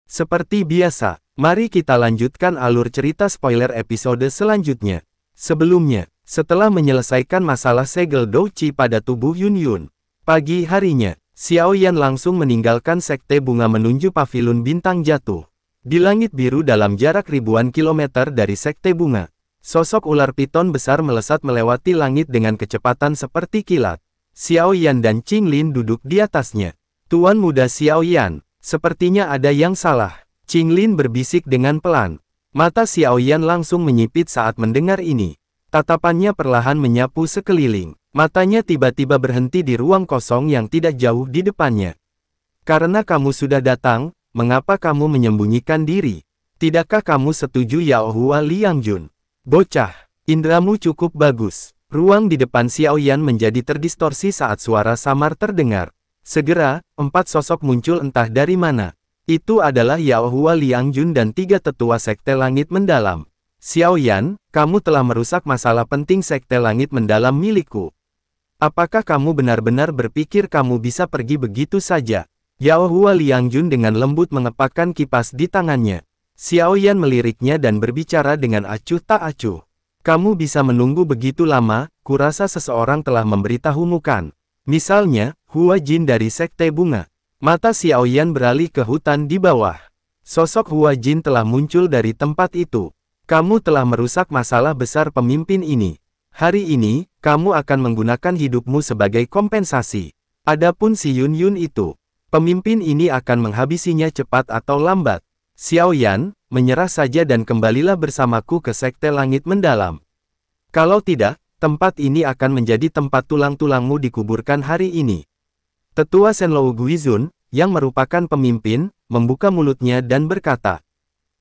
Seperti biasa, mari kita lanjutkan alur cerita spoiler episode selanjutnya. Sebelumnya, setelah menyelesaikan masalah segel Douqi pada tubuh Yun Yun, pagi harinya, Xiao Yan langsung meninggalkan sekte bunga menuju pavilion bintang jatuh. Di langit biru dalam jarak ribuan kilometer dari sekte bunga, sosok ular piton besar melesat melewati langit dengan kecepatan seperti kilat. Xiao Yan dan Qinglin duduk di atasnya. Tuan muda Xiao Yan, sepertinya ada yang salah. Qinglin berbisik dengan pelan. Mata Xiao Yan langsung menyipit saat mendengar ini. Tatapannya perlahan menyapu sekeliling. Matanya tiba-tiba berhenti di ruang kosong yang tidak jauh di depannya. Karena kamu sudah datang, mengapa kamu menyembunyikan diri? Tidakkah kamu setuju Yao Hua Liangjun? Bocah, indramu cukup bagus. Ruang di depan Xiao Yan menjadi terdistorsi saat suara samar terdengar. Segera, 4 sosok muncul entah dari mana. Itu adalah Yao Hua Liangjun dan 3 tetua sekte langit mendalam. Xiao Yan, kamu telah merusak masalah penting sekte langit mendalam milikku. Apakah kamu benar-benar berpikir kamu bisa pergi begitu saja? Yao Hua Liangjun dengan lembut mengepakkan kipas di tangannya. Xiao Yan meliriknya dan berbicara dengan acuh tak acuh. Kamu bisa menunggu begitu lama, kurasa seseorang telah memberitahumu kan? Misalnya, Hua Jin dari sekte bunga. Mata Xiao Yan beralih ke hutan di bawah. Sosok Hua Jin telah muncul dari tempat itu. Kamu telah merusak masalah besar pemimpin ini. Hari ini, kamu akan menggunakan hidupmu sebagai kompensasi. Adapun si Yun Yun itu, pemimpin ini akan menghabisinya cepat atau lambat. Xiao Yan, menyerah saja dan kembalilah bersamaku ke sekte langit mendalam. Kalau tidak, tempat ini akan menjadi tempat tulang-tulangmu dikuburkan hari ini. Tetua Shenlou Guizun, yang merupakan pemimpin, membuka mulutnya dan berkata.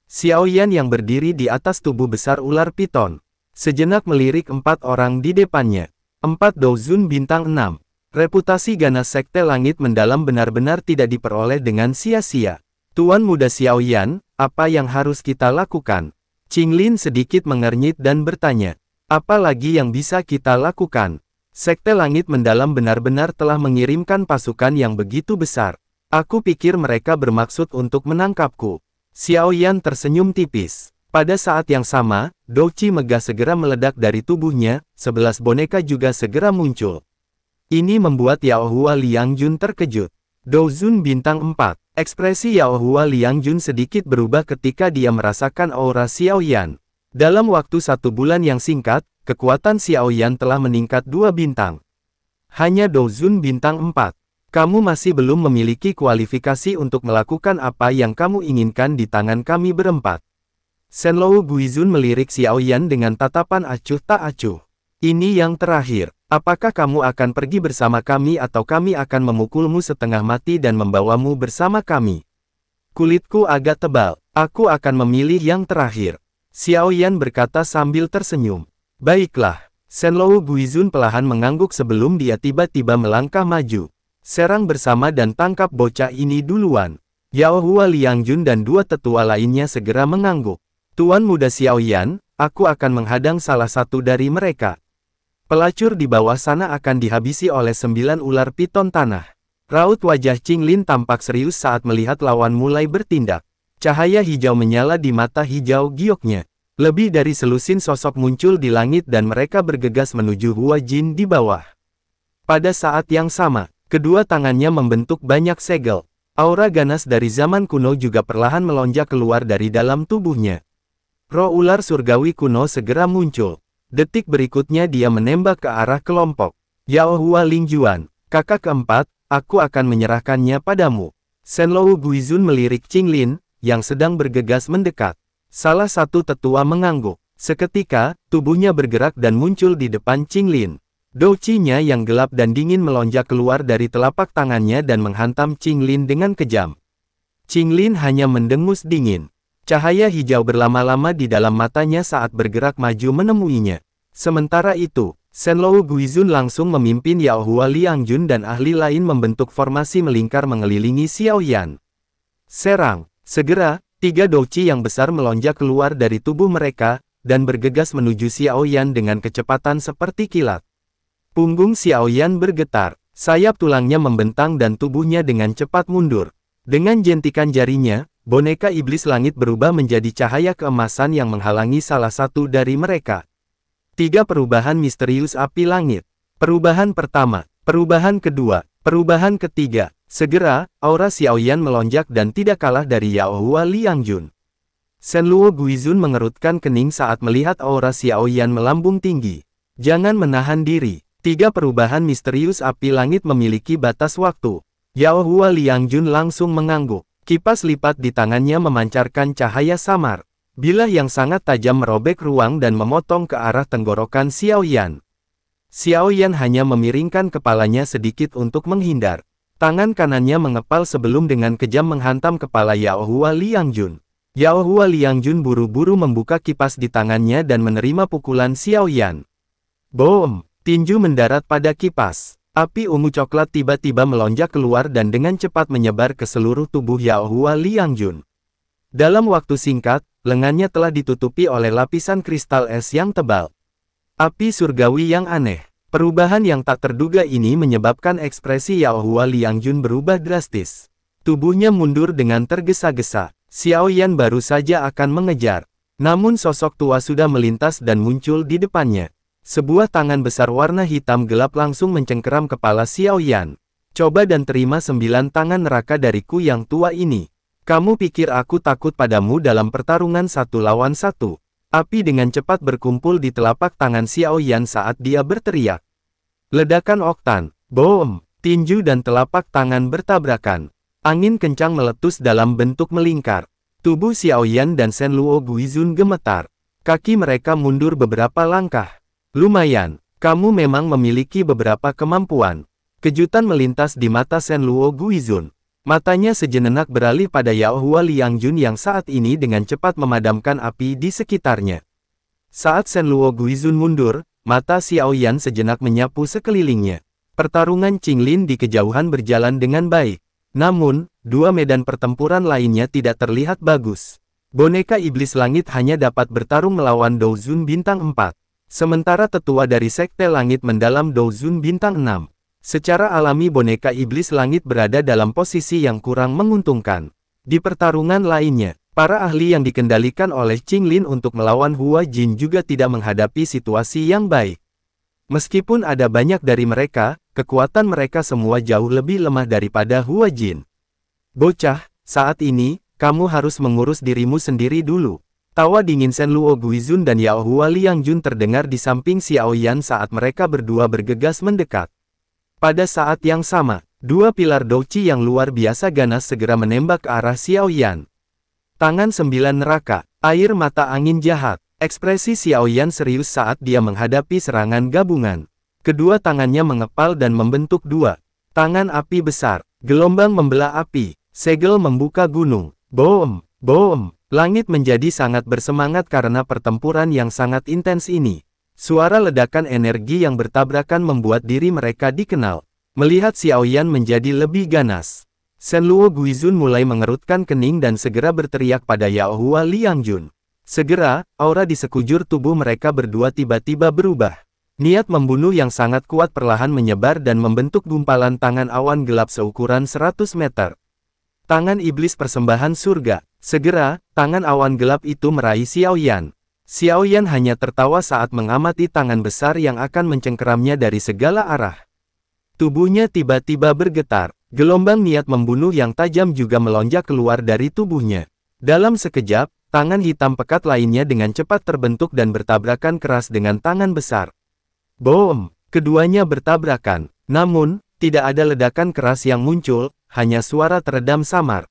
Xiao Yan yang berdiri di atas tubuh besar ular piton, sejenak melirik 4 orang di depannya. 4 Douzun bintang 6. Reputasi ganas sekte langit mendalam benar-benar tidak diperoleh dengan sia-sia. Tuan muda Xiao Yan, apa yang harus kita lakukan? Qinglin sedikit mengernyit dan bertanya. Apa lagi yang bisa kita lakukan? Sekte langit mendalam benar-benar telah mengirimkan pasukan yang begitu besar. Aku pikir mereka bermaksud untuk menangkapku. Xiao Yan tersenyum tipis. Pada saat yang sama, Douqi megah segera meledak dari tubuhnya, 11 boneka juga segera muncul. Ini membuat Yao Hua Liangjun terkejut. Douzun bintang 4. Ekspresi Yao Hua Liangjun sedikit berubah ketika dia merasakan aura Xiao Yan. Dalam waktu 1 bulan yang singkat, kekuatan Xiao Yan telah meningkat 2 bintang. Hanya Douzun bintang 4. Kamu masih belum memiliki kualifikasi untuk melakukan apa yang kamu inginkan di tangan kami berempat. Shenlou Guizun melirik Xiao Yan dengan tatapan acuh tak acuh. Ini yang terakhir. Apakah kamu akan pergi bersama kami atau kami akan memukulmu setengah mati dan membawamu bersama kami? Kulitku agak tebal. Aku akan memilih yang terakhir. Xiao Yan berkata sambil tersenyum. Baiklah. Shenlou Guizun perlahan mengangguk sebelum dia tiba-tiba melangkah maju. Serang bersama dan tangkap bocah ini duluan. Yao Hua Liangjun dan 2 tetua lainnya segera mengangguk. Tuan muda Xiao Yan, aku akan menghadang salah satu dari mereka. Pelacur di bawah sana akan dihabisi oleh 9 ular piton tanah. Raut wajah Qinglin tampak serius saat melihat lawan mulai bertindak. Cahaya hijau menyala di mata hijau gioknya. Lebih dari selusin sosok muncul di langit dan mereka bergegas menuju Hua Jin di bawah. Pada saat yang sama, kedua tangannya membentuk banyak segel. Aura ganas dari zaman kuno juga perlahan melonjak keluar dari dalam tubuhnya. Roh ular surgawi kuno segera muncul. Detik berikutnya dia menembak ke arah kelompok. Yao Hua Lingjuan, kakak keempat, aku akan menyerahkannya padamu. Shenlou Guizun melirik Qinglin, yang sedang bergegas mendekat. Salah satu tetua mengangguk. Seketika, tubuhnya bergerak dan muncul di depan Qinglin. Douqi-nya yang gelap dan dingin melonjak keluar dari telapak tangannya dan menghantam Qinglin dengan kejam. Qinglin hanya mendengus dingin. Cahaya hijau berlama-lama di dalam matanya saat bergerak maju menemuinya. Sementara itu, Shenlou Guizun langsung memimpin Yao Hua Liangjun dan ahli lain membentuk formasi melingkar mengelilingi Xiao Yan. Serang! Segera, 3 Douqi yang besar melonjak keluar dari tubuh mereka, dan bergegas menuju Xiao Yan dengan kecepatan seperti kilat. Punggung Xiao Yan bergetar, sayap tulangnya membentang dan tubuhnya dengan cepat mundur. Dengan jentikan jarinya, boneka iblis langit berubah menjadi cahaya keemasan yang menghalangi salah satu dari mereka. 3 perubahan misterius api langit. Perubahan pertama, perubahan kedua, perubahan ketiga. Segera, aura Xiaoyan melonjak dan tidak kalah dari Yaohua Liangjun. Shenluo Guizun mengerutkan kening saat melihat aura Xiaoyan melambung tinggi. Jangan menahan diri. 3 perubahan misterius api langit memiliki batas waktu. Yaohua Liangjun langsung mengangguk. Kipas lipat di tangannya memancarkan cahaya samar. Bilah yang sangat tajam merobek ruang dan memotong ke arah tenggorokan Xiaoyan. Xiaoyan hanya memiringkan kepalanya sedikit untuk menghindar. Tangan kanannya mengepal sebelum dengan kejam menghantam kepala Yaohua Liangjun. Yaohua Liangjun buru-buru membuka kipas di tangannya dan menerima pukulan Xiaoyan. Boom! Tinju mendarat pada kipas. Api ungu coklat tiba-tiba melonjak keluar dan dengan cepat menyebar ke seluruh tubuh Yaohua Liangjun. Dalam waktu singkat, lengannya telah ditutupi oleh lapisan kristal es yang tebal. Api surgawi yang aneh. Perubahan yang tak terduga ini menyebabkan ekspresi Yaohua Liangjun berubah drastis. Tubuhnya mundur dengan tergesa-gesa. Xiaoyan baru saja akan mengejar. Namun sosok tua sudah melintas dan muncul di depannya. Sebuah tangan besar warna hitam gelap langsung mencengkeram kepala Xiaoyan. Coba dan terima 9 tangan neraka dariku yang tua ini. Kamu pikir aku takut padamu dalam pertarungan 1 lawan 1? Api dengan cepat berkumpul di telapak tangan Xiaoyan saat dia berteriak. Ledakan oktan, bom, tinju dan telapak tangan bertabrakan. Angin kencang meletus dalam bentuk melingkar. Tubuh Xiaoyan dan Shenluo Guizun gemetar. Kaki mereka mundur beberapa langkah. Lumayan, kamu memang memiliki beberapa kemampuan. Kejutan melintas di mata Shenluo Guizun. Matanya sejenak beralih pada Yaohua Liangjun yang saat ini dengan cepat memadamkan api di sekitarnya. Saat Shenluo Guizun mundur, mata Xiaoyan sejenak menyapu sekelilingnya. Pertarungan Qinglin di kejauhan berjalan dengan baik. Namun, 2 medan pertempuran lainnya tidak terlihat bagus. Boneka iblis langit hanya dapat bertarung melawan Douzun bintang 4. Sementara tetua dari Sekte Langit Mendalam Douzun bintang 6. Secara alami boneka iblis langit berada dalam posisi yang kurang menguntungkan. Di pertarungan lainnya, para ahli yang dikendalikan oleh Qinglin untuk melawan Hua Jin juga tidak menghadapi situasi yang baik. Meskipun ada banyak dari mereka, kekuatan mereka semua jauh lebih lemah daripada Hua Jin. Bocah, saat ini, kamu harus mengurus dirimu sendiri dulu. Tawa dingin Shenluo Guizun dan Yaohua Liangjun terdengar di samping Xiaoyan saat mereka berdua bergegas mendekat. Pada saat yang sama, 2 pilar douqi yang luar biasa ganas segera menembak ke arah Xiaoyan. Tangan 9 neraka, air mata angin jahat. Ekspresi Xiaoyan serius saat dia menghadapi serangan gabungan. Kedua tangannya mengepal dan membentuk 2 tangan api besar. Gelombang membelah api, segel membuka gunung. Bom, bom. Langit menjadi sangat bersemangat karena pertempuran yang sangat intens ini. Suara ledakan energi yang bertabrakan membuat diri mereka dikenal. Melihat Xiaoyan menjadi lebih ganas, Shenluo Guizun mulai mengerutkan kening dan segera berteriak pada Yaohua Liangjun. Segera, aura di sekujur tubuh mereka berdua tiba-tiba berubah. Niat membunuh yang sangat kuat perlahan menyebar dan membentuk gumpalan tangan awan gelap seukuran 100 meter. Tangan iblis persembahan surga. Segera, tangan awan gelap itu meraih Xiaoyan. Xiaoyan hanya tertawa saat mengamati tangan besar yang akan mencengkeramnya dari segala arah. Tubuhnya tiba-tiba bergetar. Gelombang niat membunuh yang tajam juga melonjak keluar dari tubuhnya. Dalam sekejap, tangan hitam pekat lainnya dengan cepat terbentuk dan bertabrakan keras dengan tangan besar. Bom! Keduanya bertabrakan. Namun, tidak ada ledakan keras yang muncul, hanya suara teredam samar.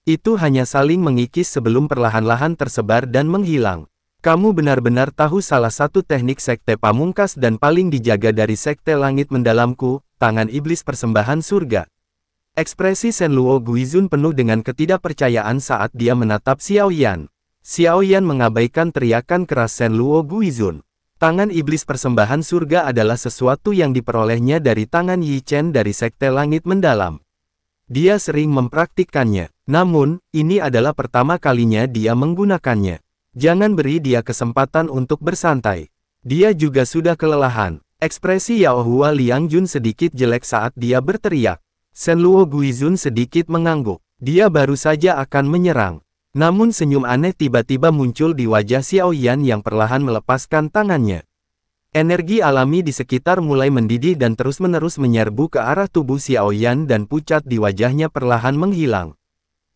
Itu hanya saling mengikis sebelum perlahan-lahan tersebar dan menghilang. Kamu benar-benar tahu salah satu teknik sekte pamungkas dan paling dijaga dari Sekte Langit Mendalamku, tangan iblis persembahan surga. Ekspresi Shenluo Guizun penuh dengan ketidakpercayaan saat dia menatap Xiaoyan. Xiaoyan mengabaikan teriakan keras Shenluo Guizun. Tangan iblis persembahan surga adalah sesuatu yang diperolehnya dari tangan Yi Chen dari Sekte Langit Mendalam. Dia sering mempraktikkannya, namun, ini adalah pertama kalinya dia menggunakannya. Jangan beri dia kesempatan untuk bersantai. Dia juga sudah kelelahan. Ekspresi Yaohua Liangjun sedikit jelek saat dia berteriak. Shenluo Guizun sedikit mengangguk. Dia baru saja akan menyerang. Namun senyum aneh tiba-tiba muncul di wajah Xiao Yan yang perlahan melepaskan tangannya. Energi alami di sekitar mulai mendidih dan terus-menerus menyerbu ke arah tubuh Xiao Yan dan pucat di wajahnya perlahan menghilang.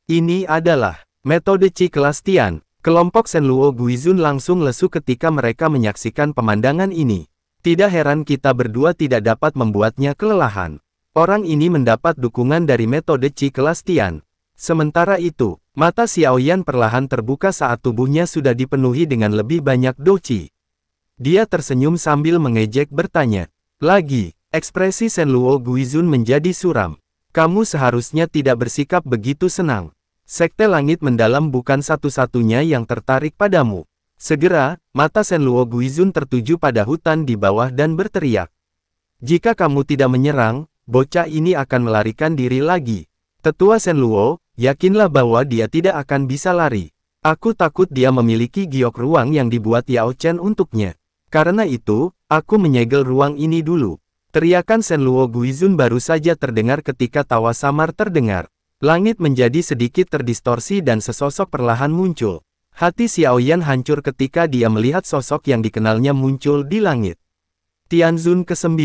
Ini adalah metode Qi kelas Tian. Kelompok Shenluo Guizun langsung lesu ketika mereka menyaksikan pemandangan ini. Tidak heran kita berdua tidak dapat membuatnya kelelahan. Orang ini mendapat dukungan dari metode Qi kelas Tian. Sementara itu, mata Xiao Yan perlahan terbuka saat tubuhnya sudah dipenuhi dengan lebih banyak Do Qi. Dia tersenyum sambil mengejek bertanya. Lagi, ekspresi Shenluo Guizun menjadi suram. Kamu seharusnya tidak bersikap begitu senang. Sekte Langit Mendalam bukan satu-satunya yang tertarik padamu. Segera, mata Shenluo Guizun tertuju pada hutan di bawah dan berteriak. Jika kamu tidak menyerang, bocah ini akan melarikan diri lagi. Tetua Shenluo, yakinlah bahwa dia tidak akan bisa lari. Aku takut dia memiliki giok ruang yang dibuat Yao Chen untuknya. Karena itu, aku menyegel ruang ini dulu. Teriakan Shenluo Guizun baru saja terdengar ketika tawa samar terdengar. Langit menjadi sedikit terdistorsi dan sesosok perlahan muncul. Hati Xiao Yan hancur ketika dia melihat sosok yang dikenalnya muncul di langit. Tianzun ke-9,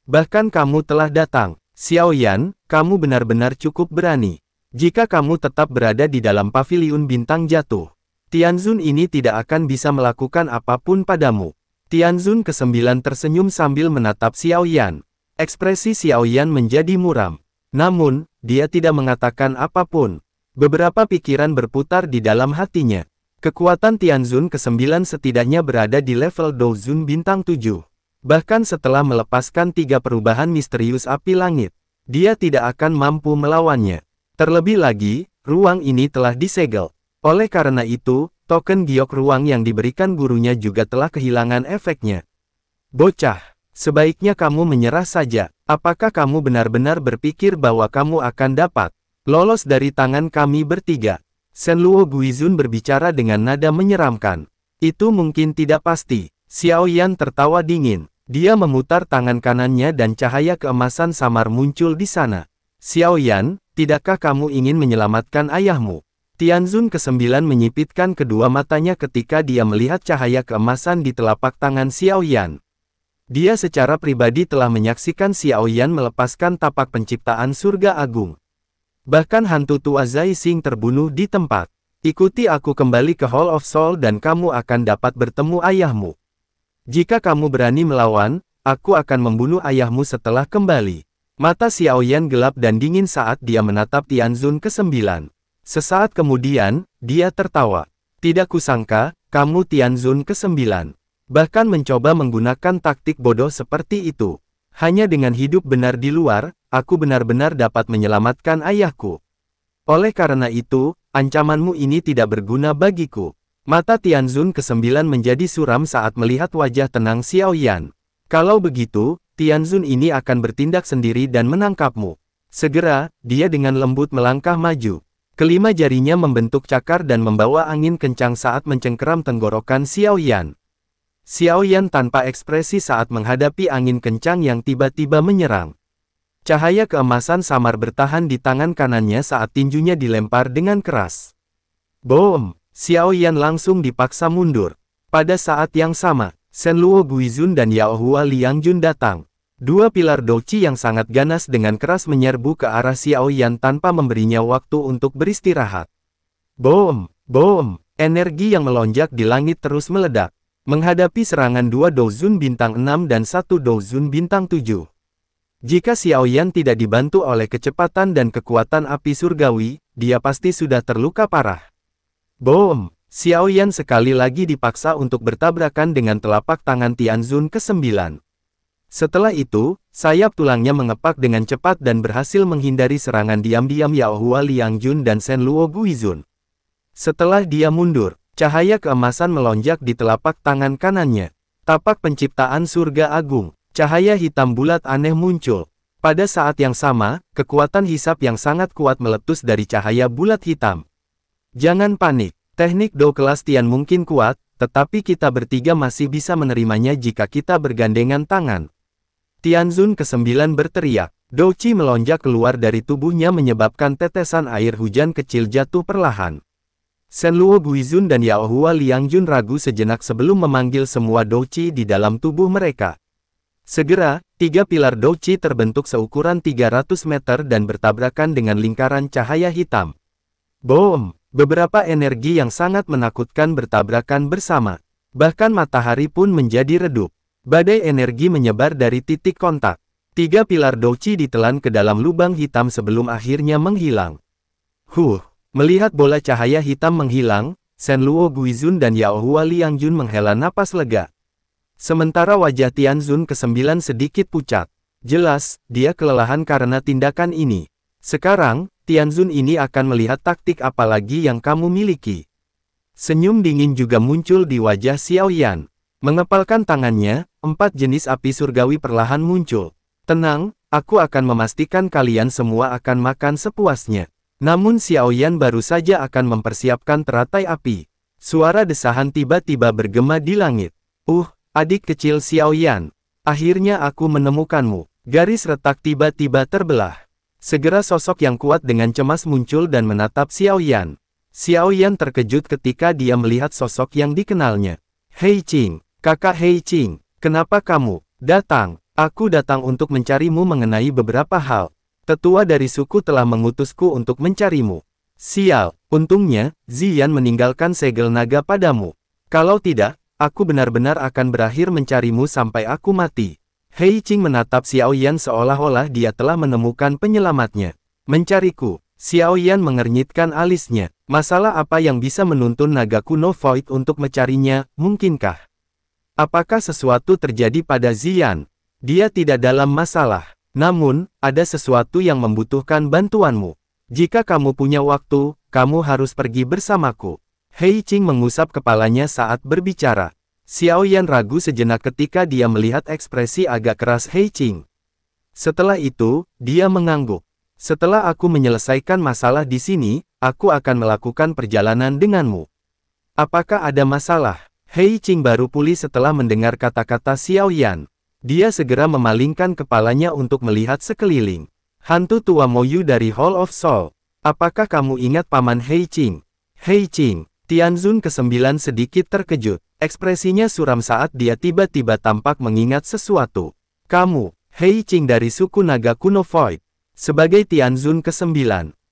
bahkan kamu telah datang. Xiao Yan, kamu benar-benar cukup berani. Jika kamu tetap berada di dalam paviliun bintang jatuh, Tianzun ini tidak akan bisa melakukan apapun padamu. Tianzun ke-9 tersenyum sambil menatap Xiao Yan. Ekspresi Xiao Yan menjadi muram. Namun, dia tidak mengatakan apapun. Beberapa pikiran berputar di dalam hatinya. Kekuatan Tianzun ke-9 setidaknya berada di level Douzun bintang 7. Bahkan setelah melepaskan 3 perubahan misterius api langit, dia tidak akan mampu melawannya. Terlebih lagi, ruang ini telah disegel. Oleh karena itu, token giok ruang yang diberikan gurunya juga telah kehilangan efeknya. Bocah, sebaiknya kamu menyerah saja. Apakah kamu benar-benar berpikir bahwa kamu akan dapat lolos dari tangan kami bertiga? Shenluo Guizun berbicara dengan nada menyeramkan. Itu mungkin tidak pasti. Xiao Yan tertawa dingin. Dia memutar tangan kanannya dan cahaya keemasan samar muncul di sana. Xiao Yan, tidakkah kamu ingin menyelamatkan ayahmu? Tianzun ke-9 menyipitkan kedua matanya ketika dia melihat cahaya keemasan di telapak tangan Xiao Yan. Dia secara pribadi telah menyaksikan Xiao Yan melepaskan tapak penciptaan surga agung. Bahkan hantu tua Zai Xing terbunuh di tempat. Ikuti aku kembali ke Hall of Soul dan kamu akan dapat bertemu ayahmu. Jika kamu berani melawan, aku akan membunuh ayahmu setelah kembali. Mata Xiao Yan gelap dan dingin saat dia menatap Tianzun ke-9. Sesaat kemudian, dia tertawa. Tidak kusangka, kamu Tianzun ke-9. Bahkan mencoba menggunakan taktik bodoh seperti itu. Hanya dengan hidup benar di luar, aku benar-benar dapat menyelamatkan ayahku. Oleh karena itu, ancamanmu ini tidak berguna bagiku. Mata Tianzun ke-9 menjadi suram saat melihat wajah tenang Xiao Yan. Kalau begitu, Tianzun ini akan bertindak sendiri dan menangkapmu. Segera, dia dengan lembut melangkah maju. Kelima jarinya membentuk cakar dan membawa angin kencang saat mencengkeram tenggorokan Xiao Yan. Xiao Yan tanpa ekspresi saat menghadapi angin kencang yang tiba-tiba menyerang. Cahaya keemasan samar bertahan di tangan kanannya saat tinjunya dilempar dengan keras. Boom! Xiao Yan langsung dipaksa mundur. Pada saat yang sama, Shenluo Guizun dan Yao Hua Liangjun datang. Dua pilar Do Qi yang sangat ganas dengan keras menyerbu ke arah Xiao Yan tanpa memberinya waktu untuk beristirahat. Boom! Boom! Energi yang melonjak di langit terus meledak. Menghadapi serangan 2 Douzun bintang 6 dan 1 Douzun bintang 7. Jika Xiao Yan tidak dibantu oleh kecepatan dan kekuatan api surgawi, dia pasti sudah terluka parah. Boom! Xiao Yan sekali lagi dipaksa untuk bertabrakan dengan telapak tangan Tianzun ke-9. Setelah itu, sayap tulangnya mengepak dengan cepat dan berhasil menghindari serangan diam-diam Yao Hua Liangjun dan Shenluo Guizun. Setelah dia mundur, cahaya keemasan melonjak di telapak tangan kanannya. Tapak penciptaan surga agung, cahaya hitam bulat aneh muncul. Pada saat yang sama, kekuatan hisap yang sangat kuat meletus dari cahaya bulat hitam. Jangan panik, teknik Do kelas Tian mungkin kuat, tetapi kita bertiga masih bisa menerimanya jika kita bergandengan tangan. Tianzun ke-9 berteriak. Dou Qi melonjak keluar dari tubuhnya menyebabkan tetesan air hujan kecil jatuh perlahan. Shenluo Guizun dan Yao Hua Liangjun ragu sejenak sebelum memanggil semua Dou Qi di dalam tubuh mereka. Segera, 3 pilar Dou Qi terbentuk seukuran 300 meter dan bertabrakan dengan lingkaran cahaya hitam. Boom! Beberapa energi yang sangat menakutkan bertabrakan bersama. Bahkan matahari pun menjadi redup. Badai energi menyebar dari titik kontak. 3 pilar Dou Qi ditelan ke dalam lubang hitam sebelum akhirnya menghilang. Melihat bola cahaya hitam menghilang, Shenluo Guizun dan Yao Hua Liangjun menghela napas lega. Sementara wajah Tianzun ke-9 sedikit pucat. Jelas, dia kelelahan karena tindakan ini. Sekarang, Tianzun ini akan melihat taktik apa lagi yang kamu miliki. Senyum dingin juga muncul di wajah Xiao Yan. Mengepalkan tangannya, 4 jenis api surgawi perlahan muncul. Tenang, aku akan memastikan kalian semua akan makan sepuasnya. Namun Xiao Yan baru saja akan mempersiapkan teratai api. Suara desahan tiba-tiba bergema di langit. Adik kecil Xiao Yan. Akhirnya aku menemukanmu. Garis retak tiba-tiba terbelah. Segera sosok yang kuat dengan cemas muncul dan menatap Xiao Yan. Xiao Yan terkejut ketika dia melihat sosok yang dikenalnya. Hei Qing, kakak Hei Qing, kenapa kamu datang? Aku datang untuk mencarimu mengenai beberapa hal. Tetua dari suku telah mengutusku untuk mencarimu. Sial, untungnya, Ziyan meninggalkan segel naga padamu. Kalau tidak, aku benar-benar akan berakhir mencarimu sampai aku mati. Hei Qing menatap Xiao Yan seolah-olah dia telah menemukan penyelamatnya. Mencariku, Xiao Yan mengernyitkan alisnya. Masalah apa yang bisa menuntun naga kuno Void untuk mencarinya, mungkinkah? Apakah sesuatu terjadi pada Ziyan? Dia tidak dalam masalah. Namun, ada sesuatu yang membutuhkan bantuanmu. Jika kamu punya waktu, kamu harus pergi bersamaku. Hei Qing mengusap kepalanya saat berbicara. Xiao Yan ragu sejenak ketika dia melihat ekspresi agak keras Hei Qing. Setelah itu, dia mengangguk. Setelah aku menyelesaikan masalah di sini, aku akan melakukan perjalanan denganmu. Apakah ada masalah? Hei Qing baru pulih setelah mendengar kata-kata Xiao Yan. Dia segera memalingkan kepalanya untuk melihat sekeliling. Hantu tua Moyu dari Hall of Soul. Apakah kamu ingat paman Hei Qing? Hei Qing, Tianzun ke-9 sedikit terkejut. Ekspresinya suram saat dia tiba-tiba tampak mengingat sesuatu. Kamu, Hei Qing dari suku naga kuno Void. Sebagai Tianzun ke-9,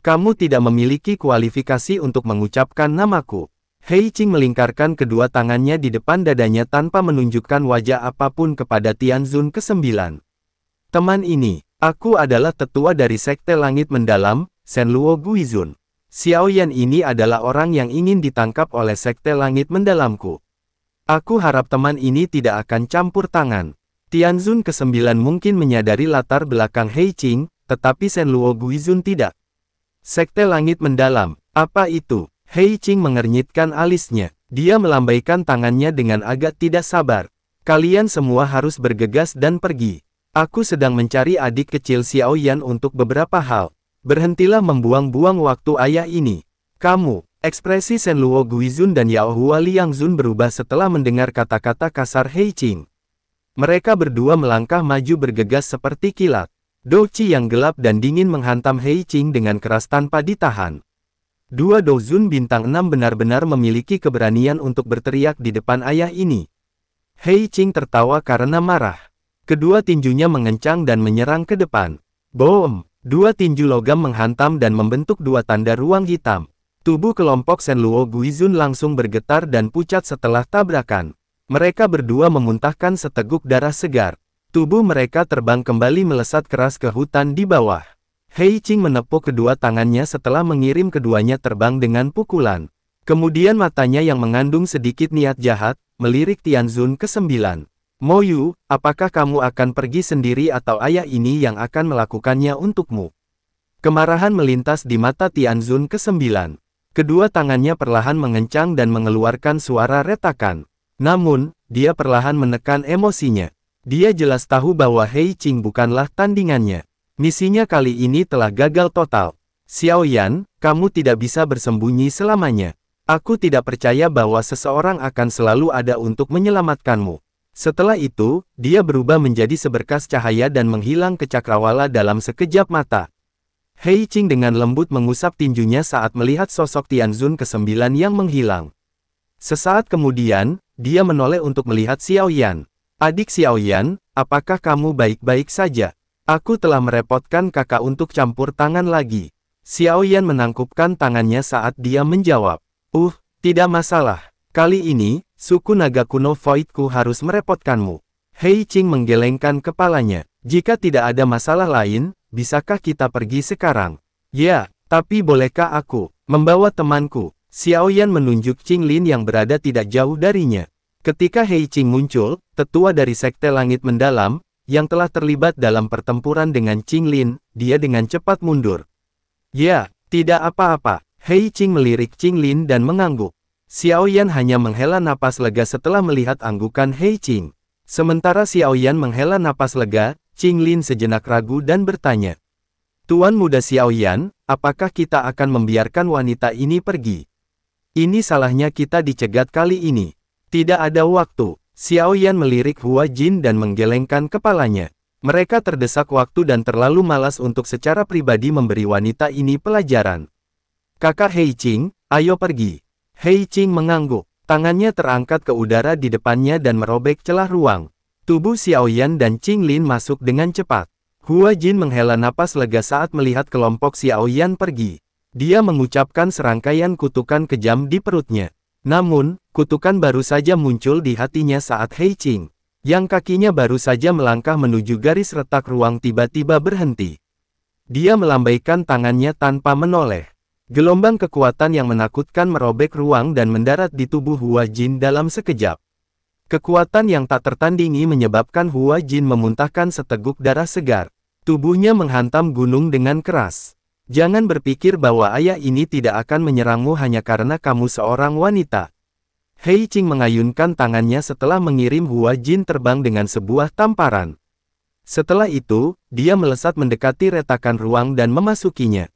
kamu tidak memiliki kualifikasi untuk mengucapkan namaku. Hei Qing melingkarkan kedua tangannya di depan dadanya tanpa menunjukkan wajah apapun kepada Tianzun ke-9. Teman ini, aku adalah tetua dari Sekte Langit Mendalam, Shenluo Guizun. Xiao Yan ini adalah orang yang ingin ditangkap oleh Sekte Langit Mendalamku. Aku harap teman ini tidak akan campur tangan. Tianzun ke-9 mungkin menyadari latar belakang Hei Qing, tetapi Shenluo Guizun tidak. Sekte Langit Mendalam, apa itu? Hei Qing mengernyitkan alisnya. Dia melambaikan tangannya dengan agak tidak sabar. Kalian semua harus bergegas dan pergi. Aku sedang mencari adik kecil Xiao Yan untuk beberapa hal. Berhentilah membuang-buang waktu ayah ini. Kamu, ekspresi Shenluo Guizun dan Yao Hua Liangjun berubah setelah mendengar kata-kata kasar Hei Qing. Mereka berdua melangkah maju bergegas seperti kilat. Dou Qi yang gelap dan dingin menghantam Hei Qing dengan keras tanpa ditahan. Dua Douzun bintang 6 benar-benar memiliki keberanian untuk berteriak di depan ayah ini. Hei Qing tertawa karena marah. Kedua tinjunya mengencang dan menyerang ke depan. Boom! Dua tinju logam menghantam dan membentuk dua tanda ruang hitam. Tubuh kelompok Shenluo Guizun langsung bergetar dan pucat setelah tabrakan. Mereka berdua memuntahkan seteguk darah segar. Tubuh mereka terbang kembali melesat keras ke hutan di bawah. Hei Qing menepuk kedua tangannya setelah mengirim keduanya terbang dengan pukulan. Kemudian matanya yang mengandung sedikit niat jahat, melirik Tianzun ke-9. Moyu, apakah kamu akan pergi sendiri atau ayah ini yang akan melakukannya untukmu? Kemarahan melintas di mata Tianzun ke-9. Kedua tangannya perlahan mengencang dan mengeluarkan suara retakan. Namun, dia perlahan menekan emosinya. Dia jelas tahu bahwa Hei Qing bukanlah tandingannya. Misinya kali ini telah gagal total. Xiao Yan, kamu tidak bisa bersembunyi selamanya. Aku tidak percaya bahwa seseorang akan selalu ada untuk menyelamatkanmu. Setelah itu, dia berubah menjadi seberkas cahaya dan menghilang ke cakrawala dalam sekejap mata. Hei Qing dengan lembut mengusap tinjunya saat melihat sosok Tianzun ke-9 yang menghilang. Sesaat kemudian, dia menoleh untuk melihat Xiao Yan. Adik Xiao Yan, apakah kamu baik-baik saja? Aku telah merepotkan kakak untuk campur tangan lagi. Xiao Yan menangkupkan tangannya saat dia menjawab. Tidak masalah. Kali ini, suku naga kuno Voidku harus merepotkanmu. Hei Qing menggelengkan kepalanya. Jika tidak ada masalah lain, bisakah kita pergi sekarang? Ya, tapi bolehkah aku membawa temanku? Xiao Yan menunjuk Qing Lin yang berada tidak jauh darinya. Ketika Hei Qing muncul, tetua dari Sekte Langit Mendalam, yang telah terlibat dalam pertempuran dengan Qing Lin, dia dengan cepat mundur. Ya, tidak apa-apa. Hei Qing melirik Qing Lin dan mengangguk. Xiao Yan hanya menghela napas lega setelah melihat anggukan Hei Qing. Sementara Xiao Yan menghela napas lega, Qing Lin sejenak ragu dan bertanya. Tuan muda Xiao Yan, apakah kita akan membiarkan wanita ini pergi? Ini salahnya kita dicegat kali ini. Tidak ada waktu. Xiao Yan melirik Hua Jin dan menggelengkan kepalanya. Mereka terdesak waktu dan terlalu malas untuk secara pribadi memberi wanita ini pelajaran. Kakak Hei Qing, ayo pergi. Hei Qing mengangguk. Tangannya terangkat ke udara di depannya dan merobek celah ruang. Tubuh Xiao Yan dan Qing Lin masuk dengan cepat. Hua Jin menghela napas lega saat melihat kelompok Xiao Yan pergi. Dia mengucapkan serangkaian kutukan kejam di perutnya. Namun, kutukan baru saja muncul di hatinya saat Hei Qing, yang kakinya baru saja melangkah menuju garis retak ruang tiba-tiba berhenti. Dia melambaikan tangannya tanpa menoleh. Gelombang kekuatan yang menakutkan merobek ruang dan mendarat di tubuh Hua Jin dalam sekejap. Kekuatan yang tak tertandingi menyebabkan Hua Jin memuntahkan seteguk darah segar. Tubuhnya menghantam gunung dengan keras. Jangan berpikir bahwa ayah ini tidak akan menyerangmu hanya karena kamu seorang wanita. Hei Qing mengayunkan tangannya setelah mengirim Hua Jin terbang dengan sebuah tamparan. Setelah itu, dia melesat mendekati retakan ruang dan memasukinya.